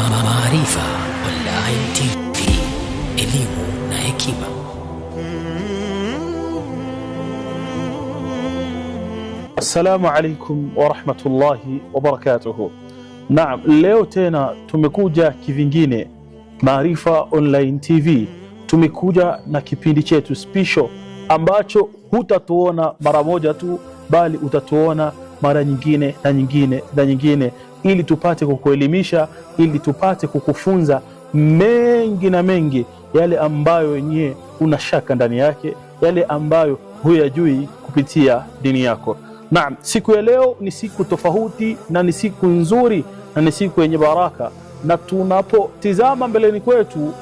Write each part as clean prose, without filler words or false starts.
Maarifa Online TV, elimu na hekima. Assalamu alaikum wa rahmatullahi wa barakatuhu. Naam, leo tena tumekuja kivingine Maarifa Online TV. Tumekuja na kipindi chetu special ambacho hutatuona mara moja tu, bali utatuona mara nyingine na nyingine na nyingine, ili tupate kukuelimisha, ili tupate kukufunza mengi na mengi, yale ambayo wenyewe una shaka ndani yake, yale ambayo huyajui kupitia dini yako. Naam, siku ya leo ni siku tofauti na ni siku nzuri na ni siku yenye baraka, na tunapotizama mbeleni kwetu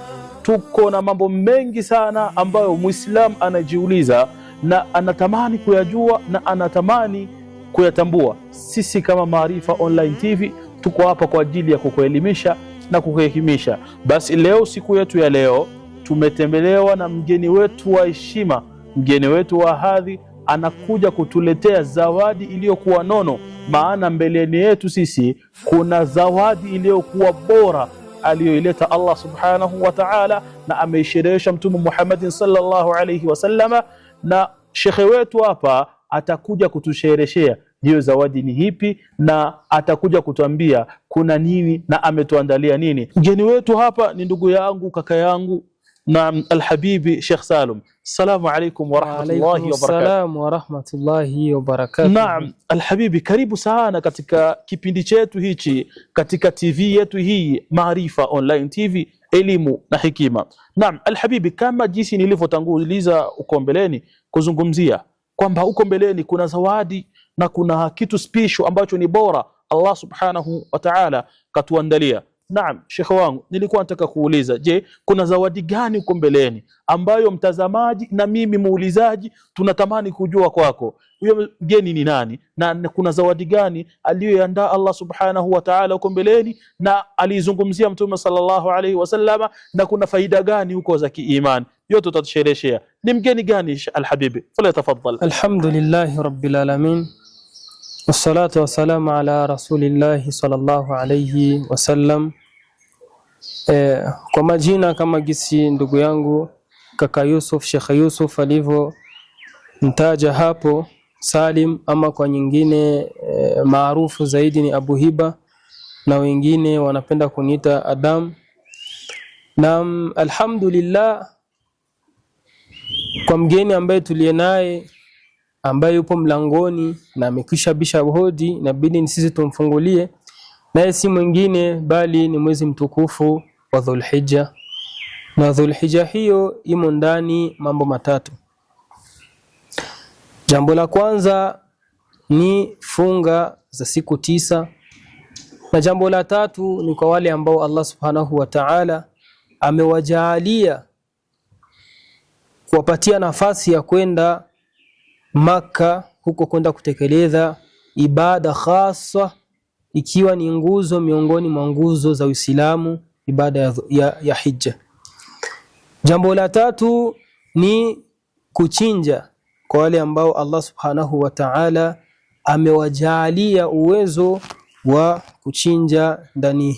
tuko na mambo mengi sana ambayo Muislam anajiuliza na anatamani kuyajua na anatamani kuyatambua. Sisi kama Maarifa Online TV tuko hapa kwa ajili ya kukuelimisha na kukuhekimisha. Basi leo, siku yetu ya leo, tumetembelewa na mgeni wetu wa heshima, mgeni wetu wa hadhi. Anakuja kutuletea zawadi iliyokuwa nono, maana mbeleni yetu sisi kuna zawadi iliyokuwa bora aliyoileta Allah subhanahu wa ta'ala, na ameisherehesha Mtume Muhammad sallallahu alayhi wasallama, na shekhe wetu hapa atakuja kutushereheshea hiyo zawadi ni hipi, na atakuja kutuambia kuna nini na ametuandalia nini. Mgeni wetu hapa ni ndugu yangu, kaka yangu, na alhabibi Sheikh Salum. Assalamu alaykum wa rahmatullahi wa barakatuh. Assalam wa rahmatullahi wa barakatuh. Naam, alhabibi, karibu sana katika kipindi chetu hichi, katika TV yetu hii Maarifa Online TV, elimu na hekima. Naam, alhabibi, kama jinsi nilivyotanguliza uko mbeleni kuzungumzia kwamba uko mbeleni kuna zawadi na kuna kitu special ambacho ni bora Allah subhanahu wa ta'ala katuandalia. Naam, shekhe wangu, nilikuwa nataka kuuliza, je, kuna zawadi gani uko mbeleni ambayo mtazamaji na mimi muulizaji tunatamani kujua kwako? Huyo mgeni ni nani na kuna zawadi gani aliyoandaa Allah subhanahu wa ta'ala uko mbeleni na alizungumzia Mtume sallallahu alayhi wasallama, na kuna faida gani huko za kiimani? Yote tutatushereheshea. Ni mgeni gani alhabibi? Fala tafadhal. Alhamdulillahi rabbil alamin, wassalatu wassalamu ala rasulillahi sallallahu alayhi wasallam. Kwa majina kama gisi ndugu yangu kaka Yusuf, Sheikh Yusuf alivyo mtaja hapo, Salim, ama kwa nyingine maarufu zaidi ni Abu Hiba, na wengine wanapenda kuniita Adam. Na alhamdulillah, kwa mgeni ambaye tuliye naye, ambaye yupo mlangoni na amekwisha bisha hodi, inabidi sisi tumfungulie, naye si mwingine bali ni mwezi mtukufu wa Dhulhijja. Na Dhulhijja hiyo imo ndani mambo matatu. Jambo la kwanza ni funga za siku 9, na jambo la tatu ni kwa wale ambao Allah subhanahu wa ta'ala amewajaalia kuwapatia nafasi ya kwenda Makka, huko kwenda kutekeleza ibada khasa, ikiwa ni nguzo miongoni mwa nguzo za Uislamu, ibada ya hija. Jambo la tatu ni kuchinja kwa wale ambao Allah subhanahu wa ta'ala amewajaalia uwezo wa kuchinja ndani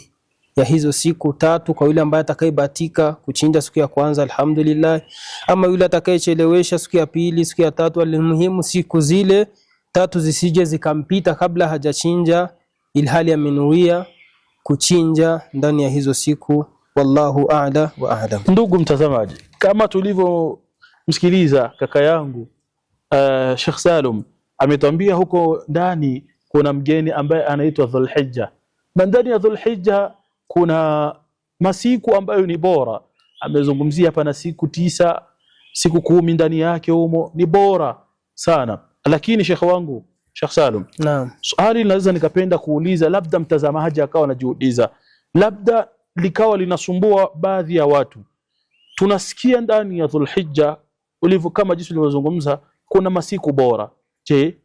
ya hizo siku 3, kwa yule ambaye atakayebahatika kuchinja siku ya kwanza, alhamdulillah, ama yule atakayechelewesha siku ya pili, siku ya 3, alimuhimu siku zile 3 zisije zikampita kabla hajachinja, ilhali amenuia kuchinja ndani ya hizo siku. Wallahu a'la wa a'lam. Ndugu mtazamaji, kama tulivyomsikiliza kaka yangu Sheikh Salum, ametuambia huko ndani kuna mgeni ambaye anaitwa Dhulhijja, na ndani ya Dhulhijja kuna masiku ambayo ni bora. Amezungumzia hapa na siku 9, siku 10 ndani yake humo ni bora sana. Lakini shekhe wangu Sheikh Salum, naam, swali naweza nikapenda kuuliza, labda mtazamaji akawa anajiuliza, labda likawa linasumbua baadhi ya watu. Tunasikia ndani ya Dhulhijja ulivyo, kama jinsi ulivyozungumza, kuna masiku bora. Je,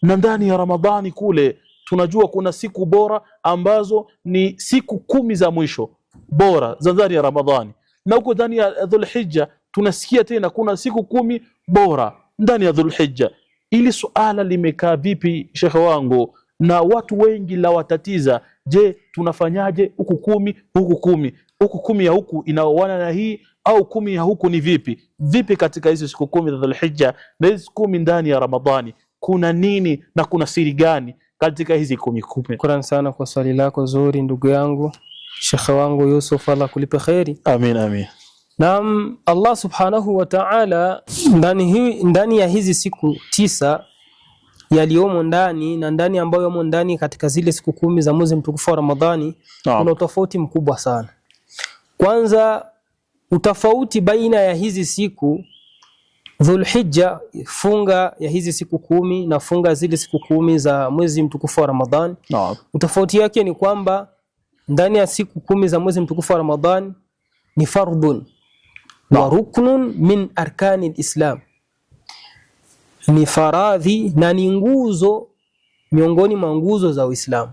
na ndani ya Ramadhani kule tunajua kuna siku bora ambazo ni siku 10 za mwisho bora za ndani ya Ramadhani, na huko ndani ya Dhulhijja tunasikia tena kuna siku 10 bora ndani ya Dhulhijja. Ili suala limekaa vipi shekhe wangu, na watu wengi la watatiza Je, tunafanyaje huku 10 huku 10? Huku 10 ya huku inaoana na hii au 10 ya huku ni vipi? Vipi katika hizo siku 10 za Dhulhijja na hizo 10 ndani ya Ramadhani? Kuna nini na kuna siri gani katika hizi 10? Shukran sana kwa swali lako zuri ndugu yangu Sheikh wangu Yusuf, Allah kulipe khairi. Amin amin. Naam, Allah subhanahu wa ta'ala ndani ya hizi siku 9 yaliomo ndani na ndani ambayo yamo ndani katika zile siku 10 za mwezi mtukufu wa Ramadhani, kuna utofauti mkubwa sana. Kwanza, utofauti baina ya hizi siku Dhulhijja, funga ya hizi siku 10 na funga zile siku 10 za mwezi mtukufu wa Ramadhani. Utofauti yake ni kwamba ndani ya siku 10 za mwezi mtukufu wa Ramadhani ni fardhun wa ruknun min arkani al-Islam, ni faradhi na ni nguzo miongoni mwa nguzo za Uislamu.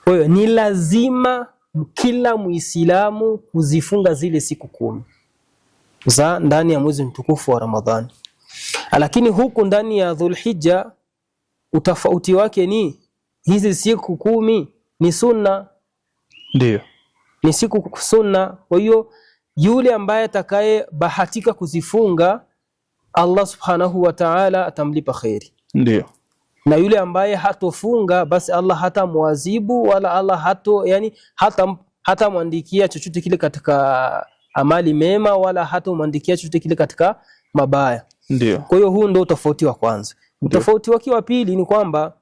Kwa hiyo ni lazima kila Muislamu kuzifunga zile siku 10 za ndani ya mwezi mtukufu wa Ramadhani. Lakini huku ndani ya Dhulhijja utofauti wake ni hizi siku 10 ni sunna. Ndio. Ni siku sunna. Kwa hiyo yule ambaye atakaye bahatika kuzifunga, Allah subhanahu wa ta'ala atamlipa khairi. Ndio. Na yule ambaye hatofunga, basi Allah hatamwadhibu wala Allah hatamwandikia chochote kile katika amali mema wala hatamwandikia chochote kile katika mabaya. Ndio. Kwa hiyo huu ndio tofauti wa kwanza. Tofauti wake wa pili ni kwamba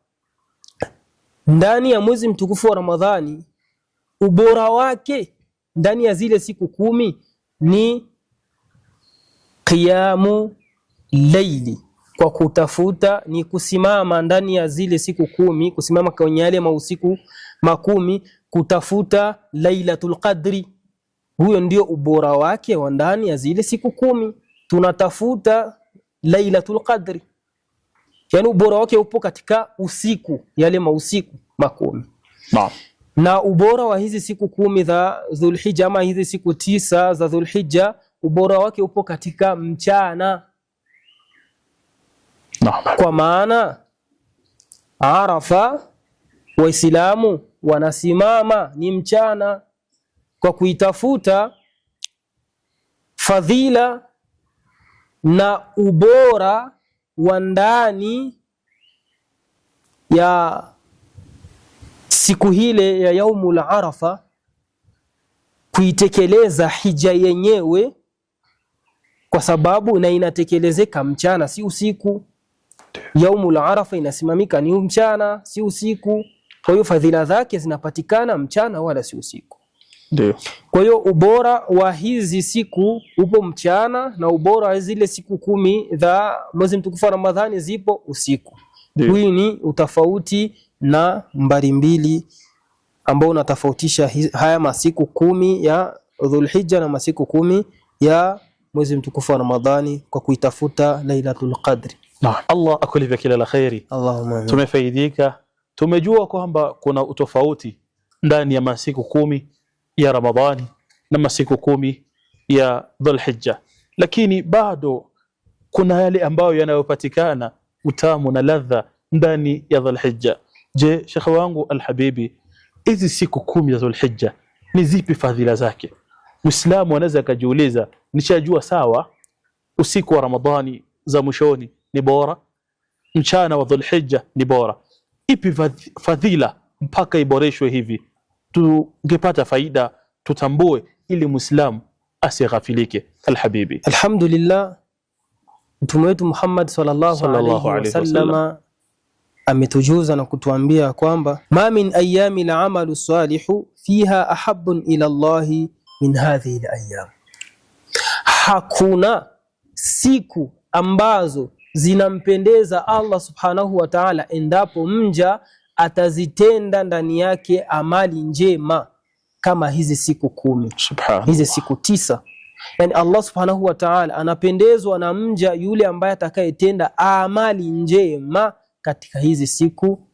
ndani ya mwezi mtukufu wa Ramadhani ubora wake ndani ya zile siku 10 ni qiyamu layli, kwa kutafuta ni kusimama ndani ya zile siku 10, kusimama kwenye yale mausiku 10 kutafuta Lailatul Qadri. Huyo ndio ubora wake wa ndani ya zile siku 10, tunatafuta Lailatul Qadri. Yani ubora wake upo katika usiku, yale mausiku 10. Naam. Na ubora wa hizi siku 10 za Dhulhijja ama hizi siku 9 za Dhulhijja, ubora wake upo katika mchana. Naam. Kwa maana Arafa Waislamu wanasimama ni mchana kwa kuitafuta fadhila na ubora wa ndani ya siku hile ya yaumul Arafa, kuitekeleza hija yenyewe, kwa sababu na inatekelezeka mchana si usiku. Yaumul Arafa inasimamika ni mchana si usiku. Kwa hiyo fadhila zake zinapatikana mchana wala si usiku. Ndio. Kwa hiyo ubora wa hizi siku upo mchana na ubora wa zile siku 10 za mwezi mtukufu wa Ramadhani zipo usiku. Hii ni utofauti na mbali mbili ambao unatofautisha haya masiku 10 ya Dhulhijja na masiku 10 ya mwezi mtukufu wa Ramadhani kwa kuitafuta Lailatul Qadri. Allah akulipe kila la khairi. Allahumma. Tumefaidika, tumejua kwamba kuna utofauti ndani ya masiku 10 ya Ramadhani na masiku 10 ya Dhulhijja, lakini bado kuna yale ambayo yanayopatikana utamu na ladha ndani ya Dhulhijja. Je, Sheikh wangu alhabibi, hizi siku 10 za Dhulhijja ni zipi fadhila zake? Muislamu anaweza kujiuliza, nishajua sawa usiku wa Ramadhani za mwishoni ni bora, mchana wa Dhulhijja ni bora, ipi fadhila mpaka iboreshwe hivi? Tungepata faida, tutambue, ili Muislamu asighafilike. Alhabibi, alhamdulillah, Mtume wetu Muhammad sallallahu alaihi wasallam ametujuza na kutuambia kwamba ma min ayami al-amalu salihu fiha ahabbun ila Allah min hadhihi al-ayyam, hakuna siku ambazo zinampendeza Allah subhanahu wa ta'ala endapo mja atazitenda ndani yake amali njema kama hizi siku 10, hizi siku 9. Yani Allah subhanahu wa ta'ala anapendezwa na mja yule ambaye atakayetenda amali njema katika hizi siku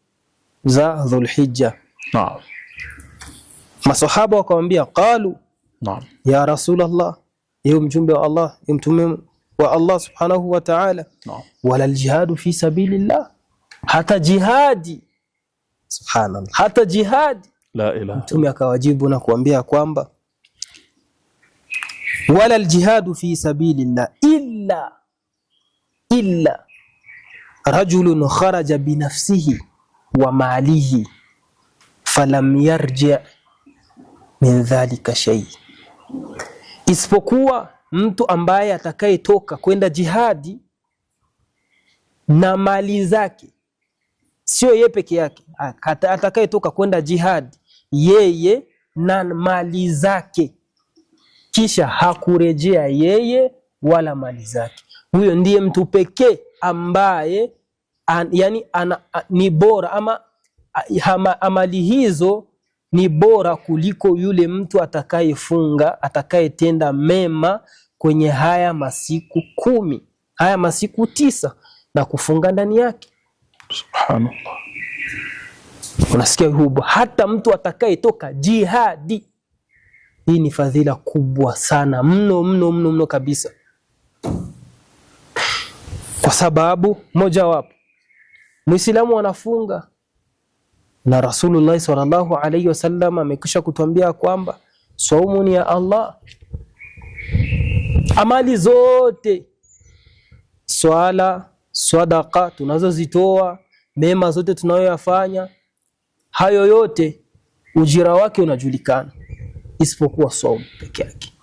za Dhulhijja. Naam. Masahaba wakamwambia, qalu, naam, ya Rasulullah, ya mjumbe wa Allah, ya mtume wa Allah subhanahu wa ta'ala, naam, wala aljihadu fi sabilillah, hata jihadi Subhanallah, hata jihad La ilaha. Mtume akawajibu na kuambia kwamba wala aljihadu fi sabilillah illa rajulun kharaja binafsihi wa malihi falam yarji min dhalika shay, isipokuwa mtu ambaye atakayetoka kwenda jihadi na mali zake, sio yeye peke yake, atakayetoka kwenda jihadi yeye na mali zake, kisha hakurejea yeye wala mali zake, huyo ndiye mtu pekee ambaye ni bora ama amali hizo ni bora kuliko yule mtu atakayefunga, atakayetenda mema kwenye haya masiku 10, haya masiku 9 na kufunga ndani yake. Subhanallah. Unasikia hubo, hata mtu atakayetoka jihadi, hii ni fadhila kubwa sana mno kabisa, kwa sababu moja wapo Muislamu anafunga na Rasulullah sallallahu alayhi wasallam amekwisha kutuambia kwamba saumu ni ya Allah. Amali zote, swala, sadaqa tunazozitoa, mema zote tunayoyafanya, hayo yote ujira wake unajulikana, isipokuwa saumu peke yake,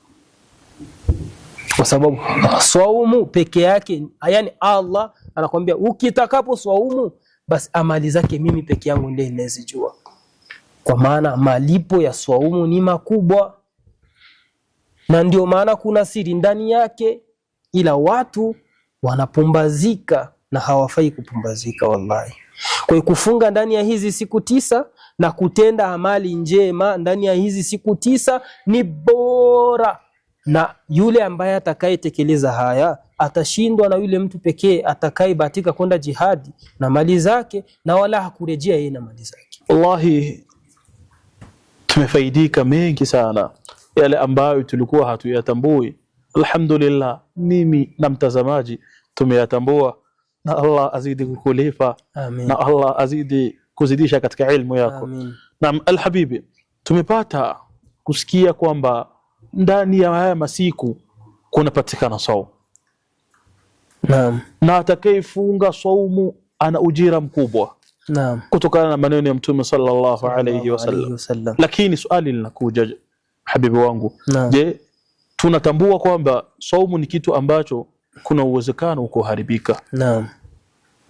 kwa sababu saumu peke yake, yani Allah anakuambia ukitakapo saumu basi amali zake mimi peke yangu ndiye ninazijua, kwa maana malipo ya saumu ni makubwa, na ndio maana kuna siri ndani yake, ila watu wanapumbazika na hawafai kupumbazika wallahi. Kwa hiyo kufunga ndani ya hizi siku 9 na kutenda amali njema ndani ya hizi siku 9 ni bora, na yule ambaye atakayetekeleza haya atashindwa na yule mtu pekee atakayebahatika kwenda jihadi na mali zake na wala hakurejea yeye na mali zake. Wallahi tumefaidika mengi sana, yale ambayo tulikuwa hatuyatambui. Alhamdulillah, mimi na mtazamaji tumeyatambua, na Allah azidi kukulipa. Amin. Na Allah azidi kuzidisha katika ilmu yako. Amin. Na alhabibi, tumepata kusikia kwamba ndani ya haya masiku kunapatikana saumu. Naam. Na atakayefunga saumu ana ujira mkubwa. Naam. Kutokana na maneno ya Mtume sallallahu alayhi wasallam. Lakini swali linakuja habibi wangu. Naam. Je, tunatambua kwamba saumu ni kitu ambacho kuna uwezekano kuharibika? Naam.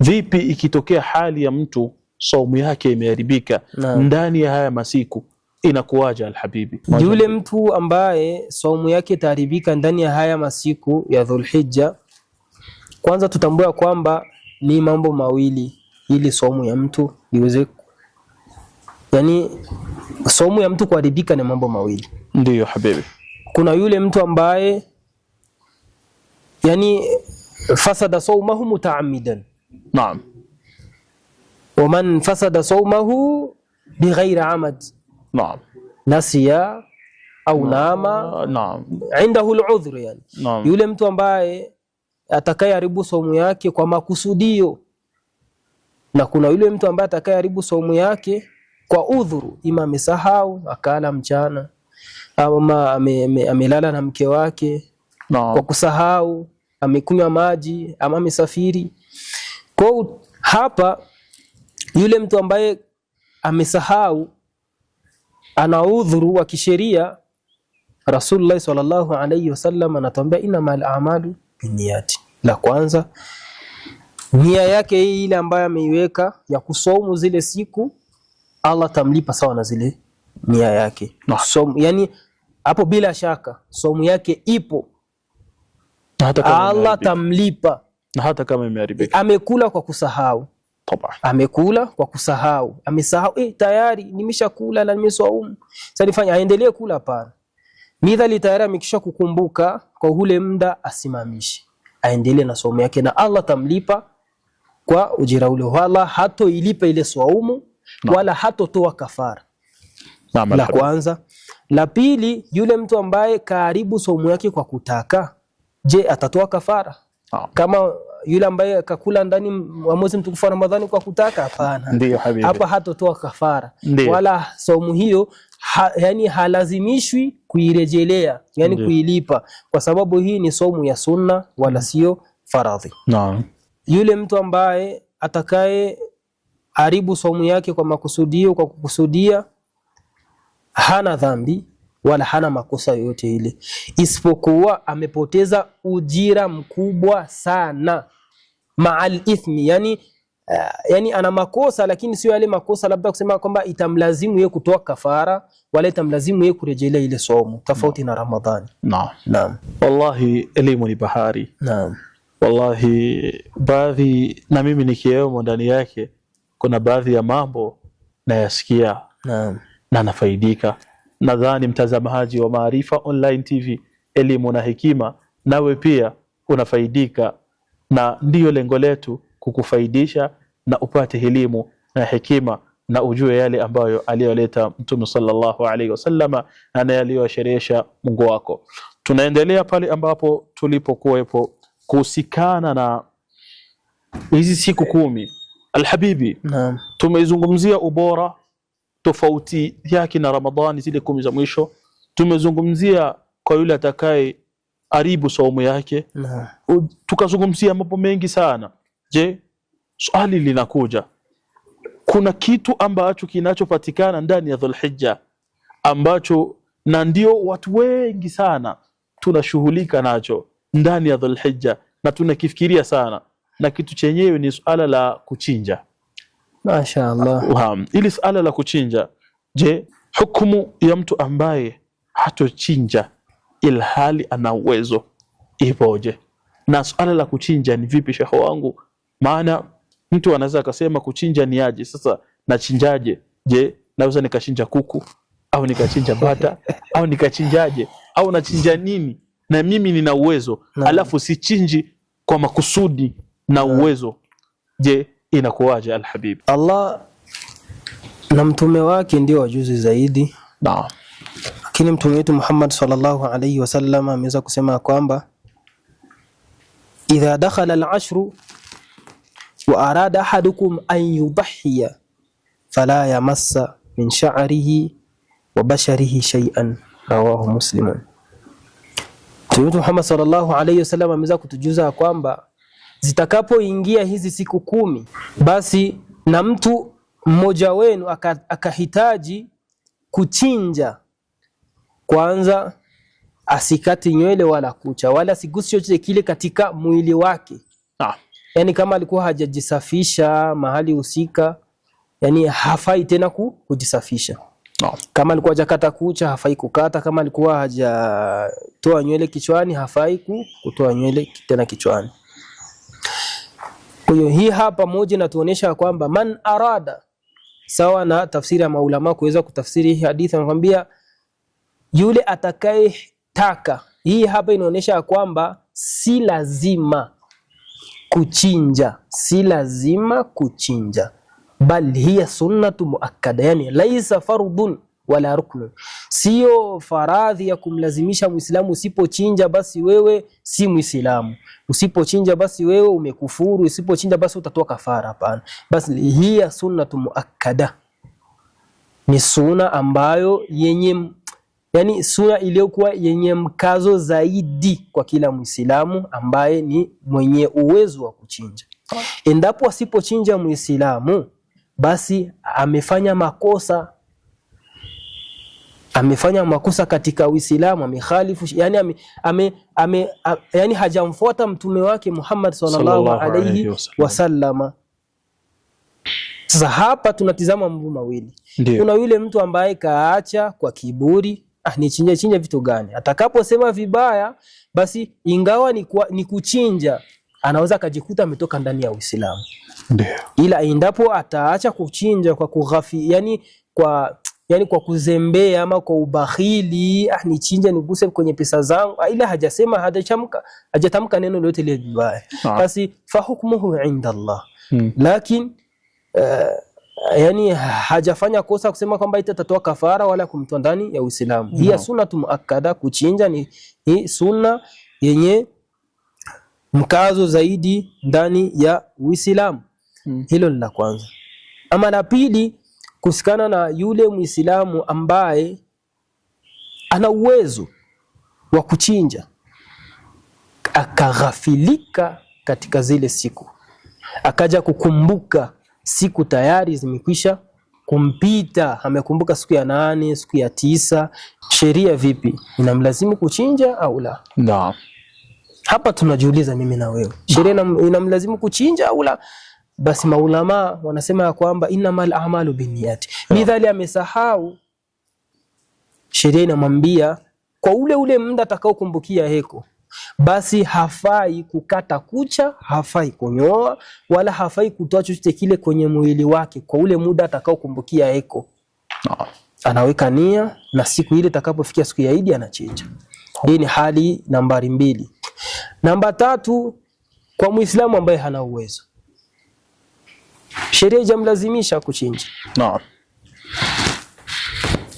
Vipi ikitokea hali ya mtu saumu yake imeharibika ndani ya haya masiku, inakuwaje alhabibi? Yule mtu ambaye saumu yake itaharibika ndani ya haya masiku ya Dhulhijja, kwanza tutambua kwamba ni mambo mawili ili saumu ya mtu iweze, yani saumu ya mtu kuharibika ni mambo mawili. Ndiyo habibi. Kuna yule mtu ambaye yani fasada saumahu mutaammidan. Naam. Wa man fasada saumahu bighairi amad. Naam. Nasiya au nama. Naam. Indahu al-udhr yani. Naam. Yule mtu ambaye atakayeharibu saumu yake kwa makusudio, na kuna yule mtu ambaye atakayeharibu saumu yake kwa udhuru, ima amesahau akala mchana ama amelala na mke wake kwa kusahau, amekunywa maji ama amesafiri. Kwa hapa yule mtu ambaye amesahau ana udhuru wa kisheria, Rasulullah sallallahu alayhi wasallam anatuambia innamal a'malu binniyati. La kwanza, nia yake ile ambayo ameiweka ya kusaumu zile siku, Allah tamlipa sawa na zile nia yake. Yani hapo bila shaka saumu yake ipo, Allah tamlipa, na hata kama imeharibika. Amekula kwa kusahau, amekula kwa kusahau, amesahau tayari nimeshakula na nimesaumu, sasa nifanye aendelee kula? Hapana. Midhali tayari amekisha kukumbuka kwa ule muda, asimamishe aendelee na saumu yake, na Allah tamlipa kwa ujira ule, wala hatoilipa ile saumu wala hatotoa kafara. La kwanza. La pili, yule mtu ambaye karibu saumu yake kwa kutaka, je, atatoa kafara? Kama yule ambaye akakula ndani wa mwezi mtukufu wa Ramadhani kwa kutaka, hapana. Ndio habibi, hapa hatotoa kafara. Ndiyo. Wala saumu hiyo yani halazimishwi kuirejelea, yani kuilipa, kwa sababu hii ni saumu ya sunna wala sio faradhi. Naam. Yule mtu ambaye atakaye haribu saumu yake kwa makusudio, kwa kukusudia, hana dhambi wala hana makosa yoyote ile, isipokuwa amepoteza ujira mkubwa sana ma'al ithmi, yani ana makosa, lakini sio yale makosa labda kusema kwamba itamlazimu yeye kutoa kafara wala itamlazimu yeye kurejelea ile saumu, tofauti na Ramadhani. Naam. Wallahi elimu ni bahari. Naam. Wallahi baadhi, na mimi nikiwemo ndani yake, kuna baadhi ya mambo nayasikia na nafaidika. Nadhani mtazamaji wa Maarifa Online TV, elimu na hekima, nawe pia unafaidika, na ndiyo lengo letu kukufaidisha na upate elimu na hekima na ujue yale ambayo aliyoleta Mtume sallallahu alaihi wasallama na aliyosherehesha Mungu wako. Tunaendelea pale ambapo tulipokuwepo kuhusikana na hizi siku 10. Alhabibi, tumezungumzia ubora tofauti yake na Ramadhani, zile 10 za mwisho. Tumezungumzia kwa yule atakaye haribu saumu yake. Tukazungumzia mambo mengi sana. Je, swali linakuja, kuna kitu ambacho kinachopatikana ndani ya Dhulhijja ambacho, na ndio watu wengi sana tunashughulika nacho ndani ya Dhulhijja na tunakifikiria sana, na kitu chenyewe ni suala la kuchinja. Mashaallah. Ili suala la kuchinja, je, hukumu ya mtu ambaye hatochinja ilhali ana uwezo ipoje? Na suala la kuchinja ni vipi, shehe wangu? Maana mtu anaweza akasema kuchinja ni aje? Sasa nachinjaje? Je, naweza nikachinja kuku au nikachinja bata au nikachinjaje au nachinja nini na mimi nina uwezo alafu sichinji kwa makusudi na uwezo? Je, inakuwaje alhabib? Allah na mtume wake ndio wajuzi zaidi. Lakini mtume wetu Muhammad sallallahu alayhi wasallam ameweza kusema kwamba idha dakhala al-ashru wa arada ahadukum an yudhiya fala yamassa min sha'rihi wa basharihi shay'an, rawahu Muslim. Mtume wetu Muhammad sallallahu alayhi wasallam ameweza kutujuza kwamba zitakapoingia hizi siku 10, basi na mtu mmoja wenu akahitaji kuchinja, kwanza asikati nywele wala kucha wala sigusi chochote kile katika mwili wake. Yani kama alikuwa hajajisafisha mahali husika, yani hafai tena kujisafisha. Kama alikuwa hajakata kucha hafai kukata, kama alikuwa hajatoa nywele kichwani hafai kutoa nywele tena kichwani. Kwa hiyo hii hapa moja inatuonyesha kwamba man arada, sawa na tafsiri ya maulama kuweza kutafsiri hii hadithi, anakuambia yule atakaye taka. Hii hapa inaonyesha kwamba si lazima kuchinja, si lazima kuchinja, bal hiya sunnatu muakkada, yani laisa fardun wala ruknu, sio faradhi ya kumlazimisha Muislamu. Usipochinja basi wewe si Muislamu, usipochinja basi wewe umekufuru, usipochinja basi utatoa kafara. Hapana, basi hiya sunnatu muakkada, ni sunna ambayo yani sunna iliyokuwa yenye mkazo zaidi kwa kila Muislamu ambaye ni mwenye uwezo wa kuchinja. Endapo asipochinja Muislamu, basi amefanya makosa, amefanya makosa katika Uislamu, amekhalifu, yani hajamfuata mtume wake Muhammad sallallahu alayhi wasallama. Sasa hapa tunatizama mambo mawili. Kuna yule mtu ambaye kaacha kwa kiburi, nichinje vitu gani? Atakaposema vibaya, basi ingawa ni kuchinja, anaweza kujikuta ametoka ndani ya Uislamu. Ndio. Ila endapo ataacha kuchinja kwa kughafi, yani kwa kuzembea ama kwa ubakhili, nichinje niguse kwenye pesa zangu, ila hajatamka neno lolote lile vibaya, basi fa hukmuhu inda Allah. Lakini yani hajafanya kosa kusema kwamba itatoa kafara wala kumtoa ndani ya Uislamu. Hii sunna muakkada, kuchinja ni sunna yenye mkazo zaidi ndani ya Uislamu. Hilo ni la kwanza. Ama la pili, kusikana na yule Muislamu ambaye ana uwezo wa kuchinja akaghafilika katika zile siku, akaja kukumbuka siku tayari zimekwisha kumpita, amekumbuka siku ya 8, siku ya 9, sheria vipi? Inamlazimu kuchinja au la? Naam. Hapa tunajiuliza mimi na wewe, sheria inamlazimu kuchinja au la? Basi maulama wanasema ya kwamba innamal a'malu binniyati. Midhali amesahau, sheria inamwambia kwa ule muda atakao kumbukia heko, basi hafai kukata kucha, hafai kunyoa, wala hafai kutoa chochote kile kwenye mwili wake kwa ule muda atakao kumbukia heko. Anaweka nia na siku ile itakapofikia siku ya Eid anachinja. Hii ni hali nambari 2. Namba 3, kwa Muislamu ambaye hana uwezo, sheria haijamlazimisha kuchinja. Naam.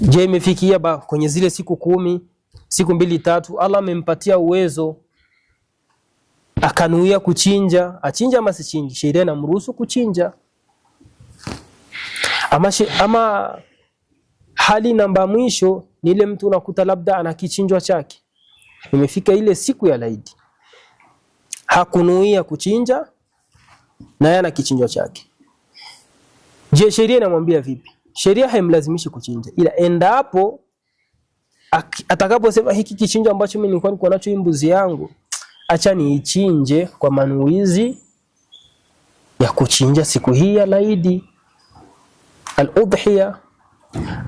Je, imefikia kwenye zile siku 10, siku 2-3, Allah amempatia uwezo akanuia kuchinja, achinja ama sichinji? Sheria inamruhusu kuchinja. Ama hali namba mwisho ni ile mtu unakuta labda ana kichinjwa chake, imefika ile siku ya Eid, hakunuia kuchinja na yana kichinjwa chake. Je, sheria inamwambia vipi? Sheria haimlazimishi kuchinja, ila endapo atakaposema hiki kichinjo ambacho mimi nilikuwa niko nacho, mbuzi yangu, acha niichinje kwa manuizi ya kuchinja siku hii ya Eid al-Udhiya,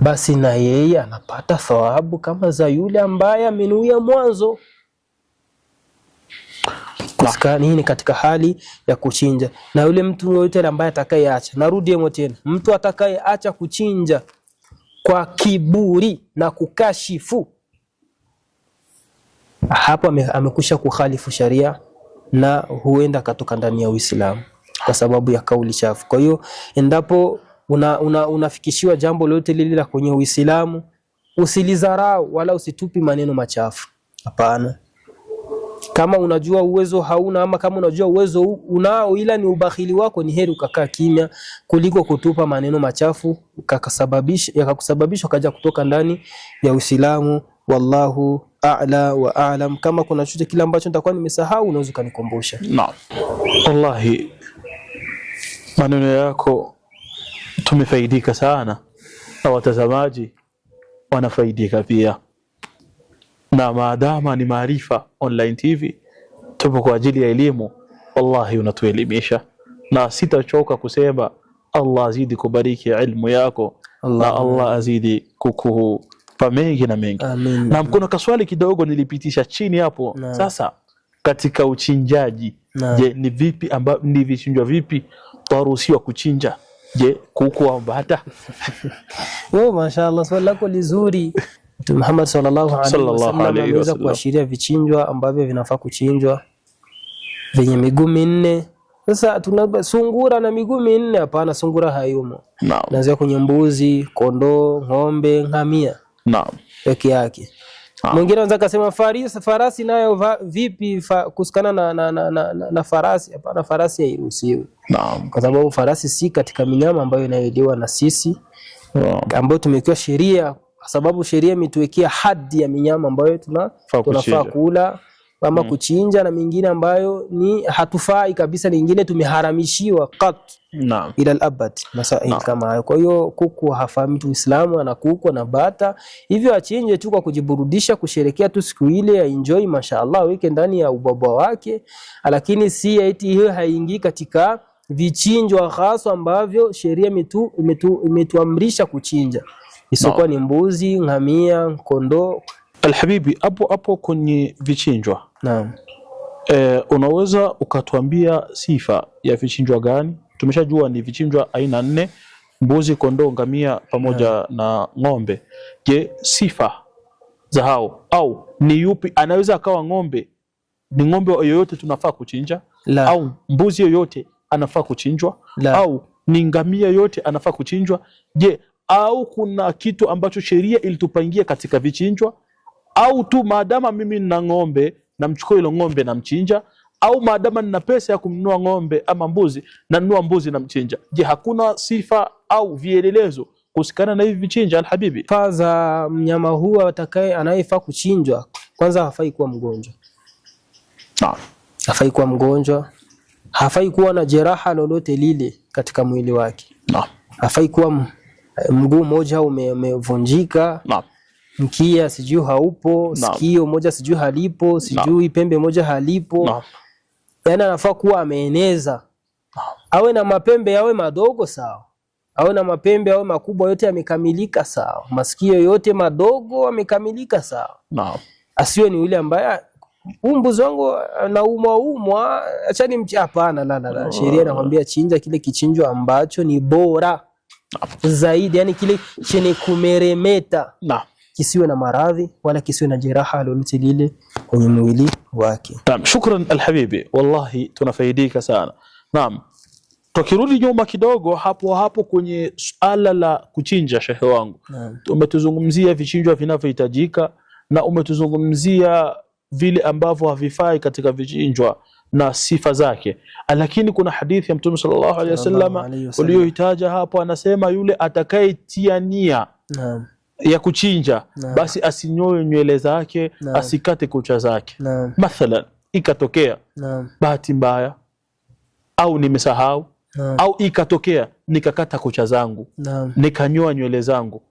basi na yeye anapata thawabu kama za yule ambaye amenuia mwanzo. Hii ni katika hali ya kuchinja. Na yule mtu yote ambaye atakayeacha, narudi tena, mtu atakayeacha kuchinja kwa kiburi na kukashifu, hapo amekusha kukhalifu sharia na huenda katoka ndani ya Uislamu kwa sababu ya kauli chafu. Kwa hiyo endapo unafikishiwa jambo lolote lile la kwenye Uislamu, usilizarau wala usitupi maneno machafu. Hapana. Kama unajua uwezo hauna, ama kama unajua uwezo unao ila ni ubakhili wako, ni heri ukakaa kimya kuliko kutupa maneno machafu yakakusababisha ukaja kutoka ndani ya Uislamu. Wallahu a'la wa a'lam. Kama kuna chochote kile ambacho nitakuwa nimesahau, unaweza kunikumbusha. Naam. Wallahi maneno yako tumefaidika sana na watazamaji wanafaidika pia, na maadama ni Maarifa Online TV, tupo kwa ajili ya elimu. Wallahi unatuelimisha, na sitachoka kusema Allah azidi kubariki ilmu yako, na Allah azidi kukupa mengi na mengi. Amin. Na kuna kaswali kidogo nilipitisha chini hapo. Sasa katika uchinjaji, je, ni vipi ni vichinjwa vipi waruhusiwa kuchinja? Je, kuku au bata? Mashaallah, swali lako lizuri. Mtume Muhammad sallallahu alaihi wasallam ameweza kuashiria vichinjwa ambavyo vinafaa kuchinjwa vyenye miguu minne. Sasa tuna sungura na miguu minne? Hapana, sungura hayumo. Naam. Naanzia kwenye mbuzi, kondoo, ng'ombe, ngamia. Naam. Peke yake. Mwingine anaweza kusema farasi nayo vipi kusikana na farasi? Hapana, farasi hairuhusiwi. Naam. Kwa sababu farasi si katika minyama ambayo inaeliwa na sisi, ambayo tumewekewa sheria, kwa sababu sheria imetuwekea haddi ya minyama ambayo tunafaa kula ama kuchinja, na mingine ambayo ni hatufai kabisa, nyingine tumeharamishiwa ila al-abad, masail kama hayo. Kwa hiyo kuku hafahamu tu Uislamu, ana kuku na bata, hivyo achinje tu kwa kujiburudisha, kusherekea tu siku ile ya enjoy, mashaallah, weke ndani ya ubaba wake, lakini si eti hiyo haingii katika vichinjwa hasa ambavyo sheria imetuamrisha kuchinja, isipokuwa ni mbuzi, ngamia, kondoo. Alhabibi, hapo kwenye vichinjwa, naam, unaweza ukatuambia sifa ya vichinjwa gani? Tumeshajua ni vichinjwa aina 4: mbuzi, kondoo, ngamia pamoja na ng'ombe. Je, sifa za hao, au ni yupi anaweza akawa ng'ombe? Ni ng'ombe yoyote tunafaa kuchinja? La. Au mbuzi yoyote anafaa kuchinjwa? La. Au ni ngamia yote anafaa kuchinjwa? Je, au kuna kitu ambacho sheria ilitupangia katika vichinjwa? Au tu maadama mimi na ng'ombe, namchukua ile ng'ombe na mchinja, au maadama nina pesa ya kumnunua ng'ombe ama mbuzi, nanunua mbuzi na mchinja. Je, hakuna sifa au vielelezo kusikana na hivi vichinja alhabibi? Sifa za mnyama huwa anayefaa kuchinjwa, kwanza hafai kuwa mgonjwa. Naam. Hafai kuwa mgonjwa, hafai kuwa na jeraha lolote lile katika mwili wake. Naam. Hafai kuwa mguu mmoja umevunjika. Naam. Mkia sijui haupo, sikio moja sijui halipo, sijui pembe moja halipo. Naam. Yaani anafaa kuwa ameeneza. Awe na mapembe yawe madogo sawa, awe na mapembe yawe makubwa, yote yamekamilika sawa, masikio yote madogo yamekamilika sawa. Naam. Asiwe ni yule ambaye mbuzi wangu naumwa achani hapana, la. Sheria inakwambia chinja kile kichinjo ambacho ni bora zaidi, yani kile chenye kumeremeta. Naam. Kisiwe na maradhi wala kisiwe na jeraha lolote lile kwenye mwili wake. Naam, shukran alhabibi, wallahi tunafaidika sana. Naam, tukirudi nyuma kidogo hapo kwenye suala la kuchinja, shehe wangu, umetuzungumzia vichinjwa vinavyohitajika na umetuzungumzia vile ambavyo havifai katika vichinjwa na sifa zake, lakini kuna hadithi ya Mtume sallallahu alaihi wasallam uliyohitaja hapo, anasema yule atakayetia nia ya kuchinja basi asinyoe nywele zake, asikate kucha zake. Mathalan, ikatokea bahati mbaya au nimesahau au ikatokea nikakata kucha zangu, nikanyoa nywele zangu,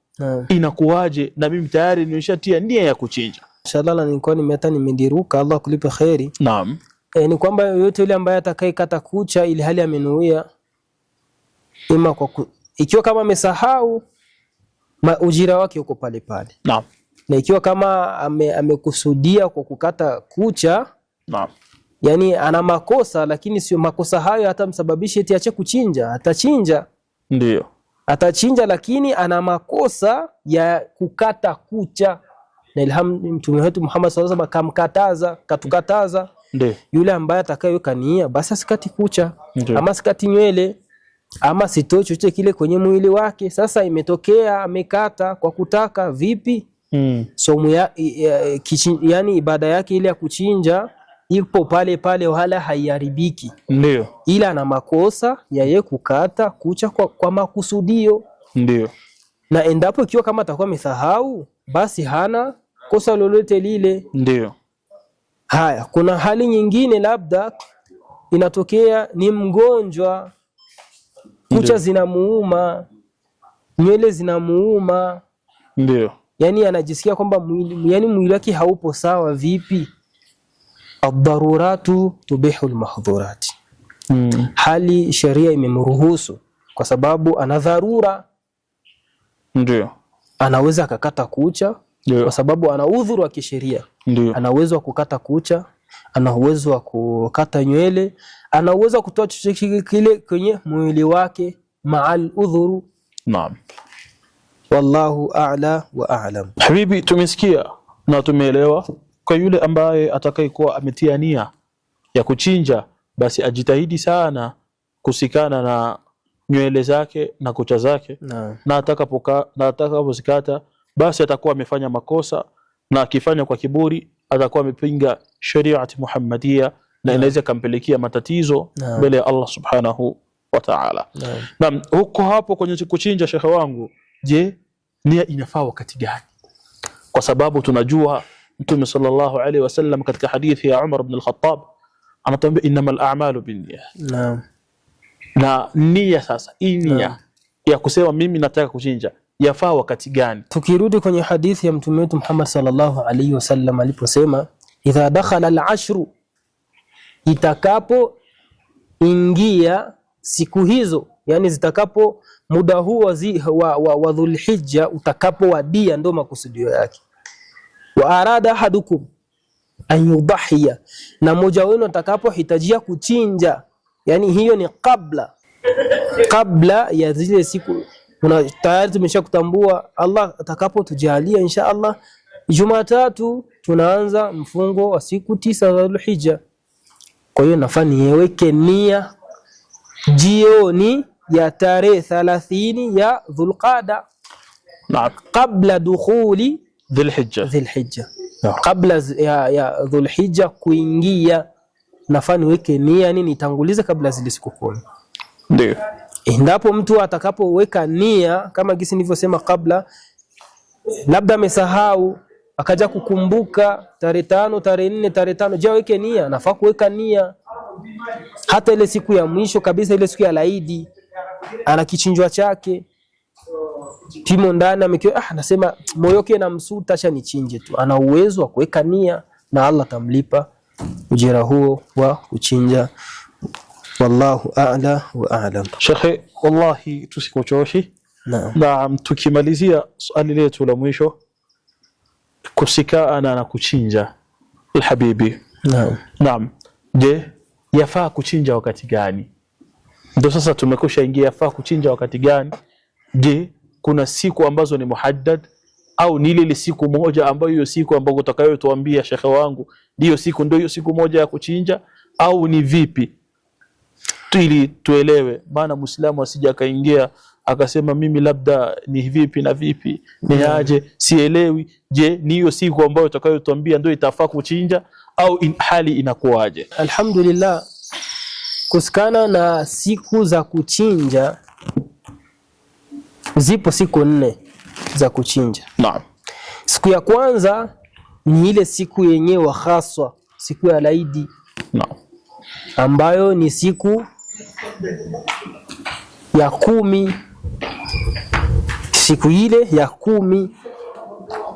inakuwaje? Na mimi tayari nimeshatia nia ya kuchinja. Inshallah nilikuwa nimediruka, Allah kulipe khairi. Naam. Ni kwamba yote yule ambaye atakayekata kucha ili hali amenuia, ima ikiwa kama amesahau, ujira wake uko pale pale. Naam. Na ikiwa kama amekusudia kwa kukata kucha, naam, yani ana makosa, lakini sio makosa hayo hata msababishe eti ache kuchinja. Atachinja, ndio atachinja, lakini ana makosa ya kukata kucha. Na ilham Mtume wetu Muhammad sallallahu alaihi wasallam kamkataza, katukataza ndio yule ambaye atakayeweka nia basi asikati kucha, Ndiyo. ama sikati nywele, ama sitoe chochote kile kwenye mwili wake. Sasa imetokea amekata kwa kutaka, vipi? Somo yani ibada yake ile ya kuchinja ipo pale pale, wala haiharibiki. Ndio. Ila ana makosa ya yeye kukata kucha kwa makusudio. Ndio. Na endapo ikiwa kama atakuwa amesahau, basi hana kosa lolote lile. Ndio. Haya, kuna hali nyingine, labda inatokea ni mgonjwa, kucha zinamuuma, nywele zinamuuma. Ndio. Yani anajisikia kwamba mwili wake haupo sawa, vipi? Ad-daruratu tubihu al-mahdhurati. Hali sharia imemruhusu kwa sababu ana dharura. Ndio. Anaweza akakata kucha. Ndio. Kwa sababu ana udhuru wa kisheria. Ndio. Ana uwezo wa kukata kucha, ana uwezo wa kukata nywele, ana uwezo wa kutoa chochote kile kwenye mwili wake ma'al udhuru. Naam. Wallahu a'la wa a'lam. Habibi, tumesikia na tumeelewa. Kwa yule ambaye atakayekuwa ametia nia ya kuchinja, basi ajitahidi sana kusikana na nywele zake na kucha zake. Na atakaposikata basi atakuwa amefanya makosa, na akifanya kwa kiburi atakuwa amepinga shariati Muhammadia, na inaweza kumpelekea matatizo mbele ya Allah subhanahu wa ta'ala. Naam, huko hapo kwenye kuchinja, shekhe wangu, je, nia inafaa wakati gani? Kwa sababu tunajua Mtume sallallahu alaihi wasallam katika hadithi ya Umar ibn al-Khattab anatuambia innamal a'malu binniyat. Naam. Na nia sasa, hii nia ya kusema mimi nataka kuchinja yafaa wakati gani? Tukirudi kwenye hadithi ya Mtume wetu Muhammad sallallahu alaihi wasallam aliposema idha dakhala al-ashru, itakapo ingia siku hizo, yani zitakapo muda huu wa Dhulhijja utakapo wadia, ndo makusudio yake. Wa arada ahadukum an yudhiya, na mmoja wenu atakapohitajia kuchinja, yani hiyo ni kabla ya zile siku. Tayari tumesha kutambua Allah atakapotujalia insha Allah Jumatatu tunaanza mfungo wa siku 9 za Dhulhijja. Kwa hiyo nafaa niweke nia jioni ya tarehe 30 ya Dhulqaada, kabla dukhuli Dhulhijja, kabla ya Dhulhijja kuingia. nafaa niweke nia, yani nitangulize kabla zile siku 10. Ndio. Endapo mtu atakapoweka nia kama gisi nilivyosema kabla, labda amesahau akaja kukumbuka tarehe 5, tarehe 4, tarehe 5, je, weke nia? Nafaa kuweka nia hata ile siku ya mwisho kabisa, ile siku ya Eid, ana kichinjwa chake timo ndani, amekiwa anasema moyo wake na msuta, acha nichinje tu. Ana uwezo wa kuweka nia na Allah tamlipa ujira huo wa kuchinja. Wallahu a'la wa a'lam. Sheikh, wallahi tusikuchoshi. Naam, tukimalizia swali letu la mwisho, kusikana na kuchinja alhabibi. Naam. Je, yafaa kuchinja wakati gani? Ndio sasa tumekusha ingia, yafaa kuchinja wakati gani? Je, kuna siku ambazo ni muhaddad au ni ile siku moja ambayo hiyo siku ambayo utakayotuambia shekhe wangu ndio siku, ndio hiyo siku moja ya kuchinja, au ni vipi? Ili tuelewe, maana Muislamu asije akaingia akasema mimi labda ni vipi na vipi, ni aje, sielewi. Je, ni hiyo siku ambayo utakayotuambia ndio itafaa kuchinja au hali inakuaje? Alhamdulillah, kusikana na siku za kuchinja, zipo siku 4 za kuchinja. Naam. Siku ya kwanza ni ile siku yenyewe haswa, siku ya Eid. Naam. Ambayo ni siku ya 10. Siku ile ya 10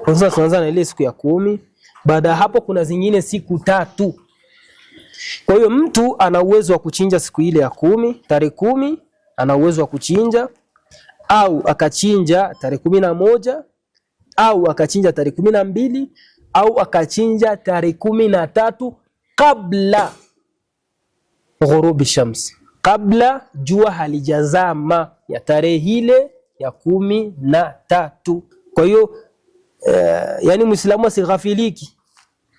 kwanza tunaanza na ile siku ya 10. Baada hapo kuna zingine siku 3. Kwa hiyo mtu ana uwezo wa kuchinja siku ile ya 10, tarehe 10 ana uwezo wa kuchinja, au akachinja tarehe 11, au akachinja tarehe 12, au akachinja tarehe 13 kabla ghurubi shams, kabla jua halijazama ya tarehe ile ya 13. Kwa hiyo yani Muislamu asighafiliki.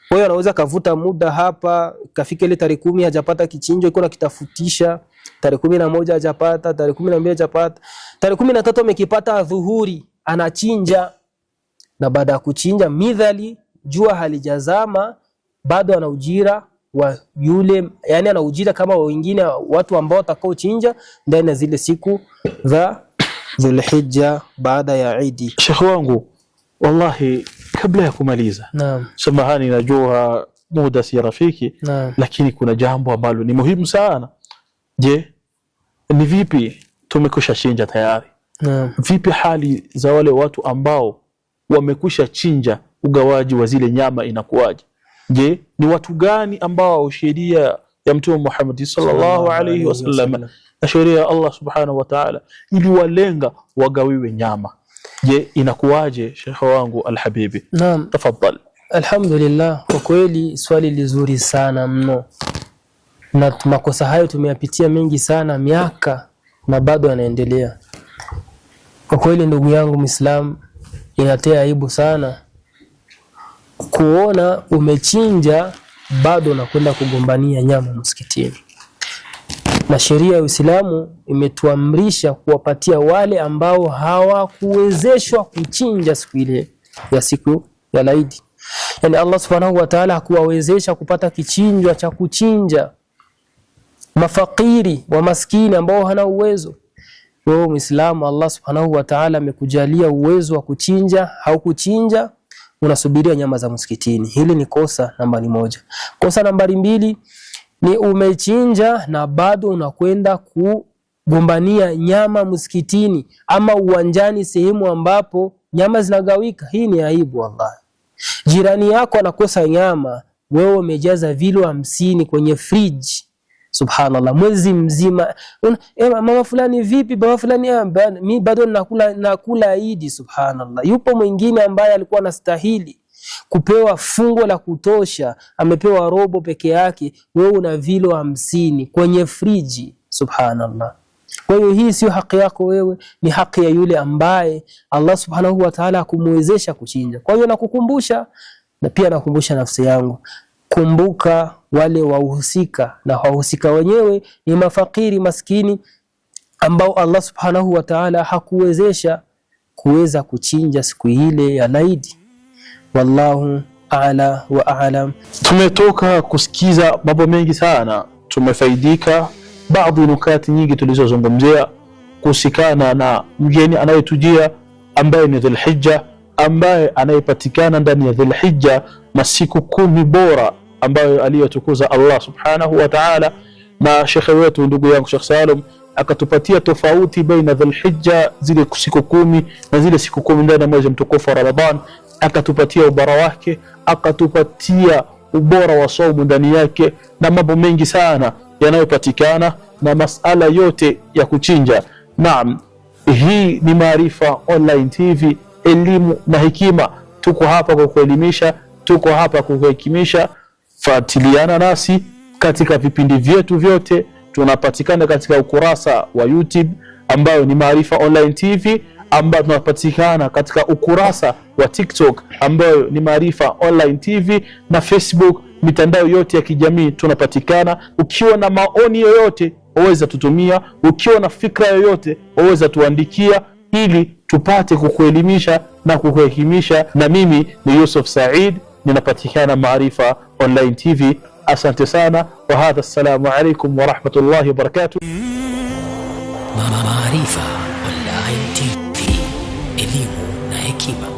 Kwa hiyo anaweza kavuta muda hapa, kafika ile tarehe 10 hajapata kichinjo, iko na kitafutisha, tarehe 11 hajapata, tarehe 12 hajapata, tarehe 13 amekipata dhuhuri, anachinja. Na baada ya kuchinja midhali jua halijazama, bado ana ujira wa yule, yani ana ujira kama wengine watu ambao watakao chinja ndani ya zile siku za Dhulhijja baada ya Eid. Sheikh wangu, wallahi kabla ya kumaliza, naam, samahani, najua muda si rafiki, lakini kuna jambo ambalo ni muhimu sana. Je, ni vipi tumekusha chinja tayari? Naam. Vipi hali za wale watu ambao wamekusha chinja, ugawaji wa zile nyama inakuwaje? Je, ni watu gani ambao sheria ya Mtume Muhammad sallallahu alayhi wasallam na sheria ya Allah subhanahu wa ta'ala ili walenga wagawiwe nyama? Je, inakuwaje Sheikh wangu alhabibi? Naam, tafadhali. Alhamdulillah, kwa kweli swali lizuri sana mno, na makosa hayo tumeyapitia mengi sana miaka na bado yanaendelea. Kwa kweli ndugu yangu Muislamu, inatia aibu sana kuona umechinja bado unakwenda kugombania nyama msikitini. Na sheria ya Uislamu imetuamrisha kuwapatia wale ambao hawakuwezeshwa kuchinja siku ile ya siku ya Eid. Yani Allah Subhanahu wa Ta'ala hakuwawezesha kupata kichinjwa cha kuchinja mafakiri wa maskini ambao hana uwezo. Wewe Muislamu, Allah Subhanahu wa Ta'ala amekujalia uwezo wa kuchinja, haukuchinja, unasubiria nyama za msikitini. Hili ni kosa nambari 1. Kosa nambari 2 ni umechinja na bado unakwenda kugombania nyama msikitini ama uwanjani, sehemu ambapo nyama zinagawika. Hii ni aibu wallahi. Jirani yako anakosa nyama, wewe umejaza vilo 50 kwenye fridge. Subhanallah, mwezi mzima. Mama fulani vipi, baba fulani, mimi bado nakula Eid. Subhanallah, yupo mwingine ambaye alikuwa anastahili kupewa fungo la kutosha, amepewa robo peke yake, wewe una vilo 50 kwenye friji. Subhanallah. Kwa hiyo hii sio haki yako wewe, ni haki ya yule ambaye Allah Subhanahu wa Ta'ala kumwezesha kuchinja. Kwa hiyo nakukumbusha, na pia nakukumbusha nafsi yangu, kumbuka wale wahusika, na wahusika wenyewe ni mafakiri maskini ambao Allah Subhanahu wa Ta'ala hakuwezesha kuweza kuchinja siku ile ya Eid. Wallahu a'la wa a'lam. Tumetoka kusikiza mambo mengi sana, tumefaidika baadhi nukati nyingi tulizozungumzia kuhusikana na mgeni anayetujia ambaye ni Dhulhijja, ambaye anayepatikana ndani ya Dhulhijja, masiku 10 bora ambayo aliyotukuza Allah subhanahu wa ta'ala. Na shekhe wetu ndugu yangu Sheikh Salum akatupatia tofauti baina Dhulhijja, zile siku 10 na zile siku 10 ndani ya mwezi mtukufu wa Ramadhan, akatupatia ubora wake, akatupatia ubora wa saumu ndani yake na mambo mengi sana yanayopatikana na masala yote ya kuchinja. Naam, hii ni Maarifa Online TV, elimu na hekima. Tuko hapa kwa kuelimisha, tuko hapa kukuhekimisha. Fuatiliana nasi katika vipindi vyetu vyote. Tunapatikana katika ukurasa wa YouTube ambao ni Maarifa Online TV, ambao tunapatikana katika ukurasa wa TikTok ambayo ni Maarifa Online TV, na Facebook, mitandao yote ya kijamii tunapatikana. Ukiwa na maoni yoyote waweza tutumia, ukiwa na fikra yoyote waweza tuandikia, ili tupate kukuelimisha na kukuhekimisha. Na mimi ni Yusuf Said, ninapatikana Maarifa Online TV. Asante sana, wa hadha, assalamu alaikum wa rahmatullahi wa barakatuh. Maarifa Online TV, elimu na hekima.